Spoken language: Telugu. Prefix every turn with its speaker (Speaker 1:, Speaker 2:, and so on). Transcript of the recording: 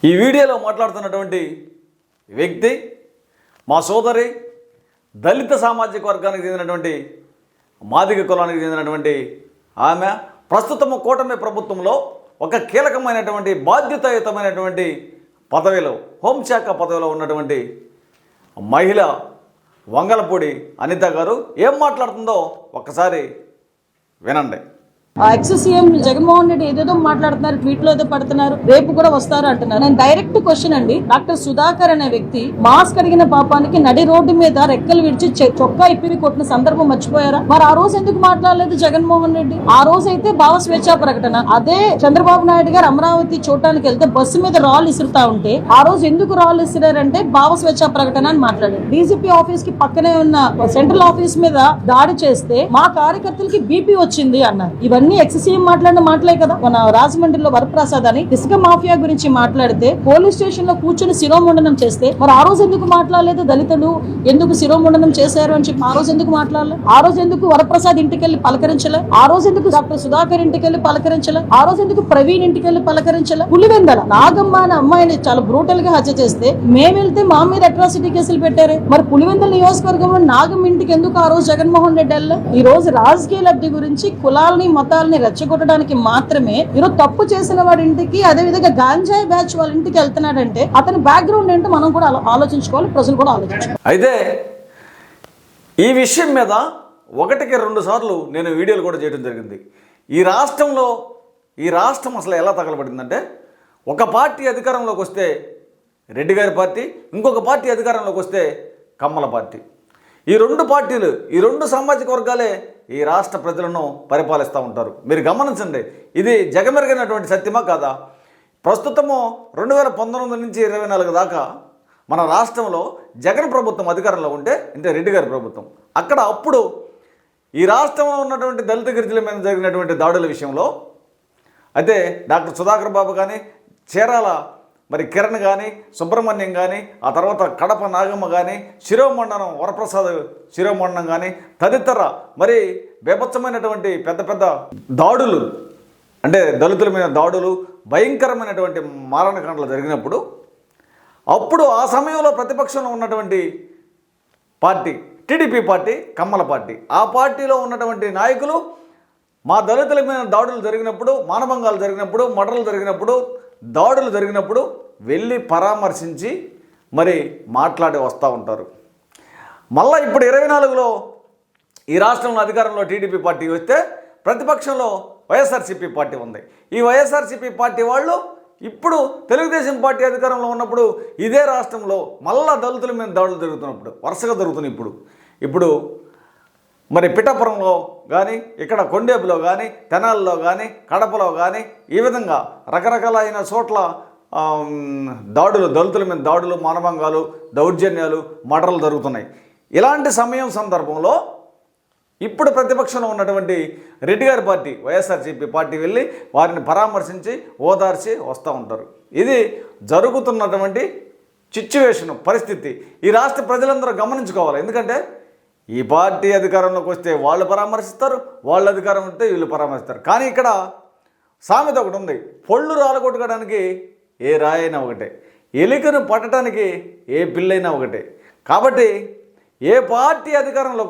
Speaker 1: ఈ వీడియోలో మాట్లాడుతున్నటువంటి వ్యక్తి మా సోదరి దళిత సామాజిక వర్గానికి చెందినటువంటి మాదిగ కులానికి చెందినటువంటి ఆమె ప్రస్తుతము కూటమి ప్రభుత్వంలో ఒక కీలకమైనటువంటి బాధ్యతాయుతమైనటువంటి పదవిలో హోంశాఖ పదవిలో ఉన్నటువంటి మహిళ వంగలపూడి అనిత గారు ఏం మాట్లాడుతుందో ఒక్కసారి వినండి.
Speaker 2: ఎక్స్ సీఎం జగన్మోహన్ రెడ్డి ఏదేదో మాట్లాడుతున్నారు, ట్వీట్ లో ఏదో పడుతున్నారు, రేపు కూడా వస్తారు అంటున్నారు. నేను డైరెక్ట్ క్వశ్చన్ అండి, డాక్టర్ సుధాకర్ అనే వ్యక్తి మాస్క్ అడిగిన పాపానికి నడి రోడ్డు మీద రెక్కలు విడిచి చొక్కా ఇప్పి కొట్టిన సందర్భం మర్చిపోయారా? మరి ఆ రోజు ఎందుకు మాట్లాడలేదు జగన్మోహన్ రెడ్డి? ఆ రోజు అయితే భావ స్వేచ్ఛా ప్రకటన. అదే చంద్రబాబు నాయుడు గారు అమరావతి చూడటానికి వెళ్తే బస్సు మీద రాళ్ళు ఇసురుతా ఉంటే ఆ రోజు ఎందుకు రాళ్ళు ఇసిరారంటే భావ స్వేచ్ఛా ప్రకటన అని మాట్లాడారు. డీజీపీ ఆఫీస్ కి పక్కనే ఉన్న సెంట్రల్ ఆఫీస్ మీద దాడి చేస్తే మా కార్యకర్తలకి బీపీ వచ్చింది అన్నారు. ఇవన్నీ ఎక్స్ సీఎం మాట్లాడిన మాటలే కదా. మన రాజమండ్రిలో వరప్రసాద్ అని ఇసుక మాఫియా గురించి మాట్లాడితే పోలీస్ స్టేషన్ లో కూర్చొని శిరోముండనం చేస్తే మరి ఆ రోజు ఎందుకు మాట్లాడలేదు? దళితులు ఎందుకు శిరోముండనం చేశారు అని చెప్పి ఆ రోజు ఎందుకు మాట్లాడలేదు? ఆ రోజు ఎందుకు వరప్రసాద్ ఇంటికి వెళ్ళి పలకరించలే? ఆ రోజు ఎందుకు డాక్టర్ సుధాకర్ ఇంటికి వెళ్ళి పలకరించలే? ఆ రోజు ఎందుకు ప్రవీణ్ ఇంటికి వెళ్ళి పలకరించలే? పులివెందల నాగమ్మ అనే అమ్మాయిని చాలా బ్రూటల్ గా హత్య చేస్తే మేము వెళ్తే మా మీద అట్రాసిటీ కేసులు పెట్టారు. మరి పులివెందల నియోజకవర్గంలో నాగమ్మ ఇంటికి ఎందుకు ఆ రోజు జగన్మోహన్ రెడ్డి వెళ్ళ? ఈ రోజు రాజకీయ లబ్ధి గురించి కులాలని మతాలని రెచ్చగొట్టడానికి మాత్రమే ఈరోజు తప్పు చేసిన వాడి ఇంటికి, అదే విధంగా గాంజాయి బ్యాచ్ వాళ్ళ ఇంటికి వెళ్తున్నాడంటే అతని బ్యాక్గ్రౌండ్ ఏంటో మనం కూడా ఆలోచించుకోవాలి, ప్రజలు కూడా ఆలోచించుకోవాలి.
Speaker 1: అయితే ఈ విషయం మీద ఒకటికి 2 సార్లు నేను వీడియోలు కూడా చేయడం జరిగింది. ఈ రాష్ట్రం అసలు ఎలా తగలబడిందంటే, ఒక పార్టీ అధికారంలోకి వస్తే రెడ్డి గారి పార్టీ, ఇంకొక పార్టీ అధికారంలోకి వస్తే కమ్మల పార్టీ. ఈ 2 పార్టీలు, ఈ 2 సామాజిక వర్గాలే ఈ రాష్ట్ర ప్రజలను పరిపాలిస్తూ ఉంటారు. మీరు గమనించండి, ఇది జగమెరిగినటువంటి సత్యమా కాదా? ప్రస్తుతము 2019 నుంచి 2024 దాకా మన రాష్ట్రంలో జగన్ ప్రభుత్వం అధికారంలో ఉంటే, అంటే రెడ్డి గారి ప్రభుత్వం, అక్కడ అప్పుడు ఈ రాష్ట్రంలో ఉన్నటువంటి దళిత గిరిజనుల మీద జరిగినటువంటి దాడుల విషయంలో అయితే డాక్టర్ సుధాకర్ బాబు కానీ, చీరాల మరి కిరణ్ కానీ, సుబ్రహ్మణ్యం కానీ, ఆ తర్వాత కడప నాగమ్మ కానీ, శిరోమండనం వరప్రసాద్ శిరోమండనం కానీ, తదితర మరి బేభత్సమైనటువంటి పెద్ద పెద్ద దాడులు, అంటే దళితుల మీద దాడులు, భయంకరమైనటువంటి మారణకాండలు జరిగినప్పుడు అప్పుడు ఆ సమయంలో ప్రతిపక్షంలో ఉన్నటువంటి పార్టీ టీడీపీ పార్టీ, కమ్మల పార్టీ, ఆ పార్టీలో ఉన్నటువంటి నాయకులు మా దళితుల మీద దాడులు జరిగినప్పుడు, మానభంగాలు జరిగినప్పుడు, మర్డర్లు జరిగినప్పుడు, దాడులు జరిగినప్పుడు వెళ్ళి పరామర్శించి మరి మాట్లాడి వస్తూ ఉంటారు. మళ్ళీ ఇప్పుడు 24లో ఈ రాష్ట్రంలో అధికారంలో టీడీపీ పార్టీ వస్తే ప్రతిపక్షంలో వైఎస్ఆర్సీపీ పార్టీ ఉంది. ఈ వైఎస్ఆర్సీపీ పార్టీ వాళ్ళు ఇప్పుడు తెలుగుదేశం పార్టీ అధికారంలో ఉన్నప్పుడు ఇదే రాష్ట్రంలో మళ్ళా దళితుల మీద దాడులు జరుగుతున్నప్పుడు వరుసగా జరుగుతున్నాయి. ఇప్పుడు మరి పిఠాపురంలో కానీ, ఇక్కడ కొండేపులో కానీ, తెనాలిలో కానీ, కడపలో కానీ, ఈ విధంగా రకరకాలైన చోట్ల దాడులు, దళితుల మీద దాడులు, మానభంగాలు, దౌర్జన్యాలు, మర్డర్లు జరుగుతున్నాయి. ఇలాంటి సందర్భంలో ఇప్పుడు ప్రతిపక్షంలో ఉన్నటువంటి రెడ్డి గారి పార్టీ వైఎస్ఆర్సీపీ పార్టీ వెళ్ళి వారిని పరామర్శించి ఓదార్చి వస్తూ ఉంటారు. ఇది జరుగుతున్నటువంటి సిచ్యువేషన్, పరిస్థితి ఈ రాష్ట్ర ప్రజలందరూ గమనించుకోవాలి. ఎందుకంటే ఈ పార్టీ అధికారంలోకి వస్తే వాళ్ళు పరామర్శిస్తారు, వాళ్ళ అధికారం ఉంటే వీళ్ళు పరామర్శిస్తారు. కానీ ఇక్కడ సామెత ఒకటి ఉంది, పొళ్ళు రాలగొట్టుకోవడానికి ఏ రాయైనా ఒకటే, ఎలికను పట్టడానికి ఏ పిల్లైనా ఒకటే. కాబట్టి ఏ పార్టీ అధికారంలోకి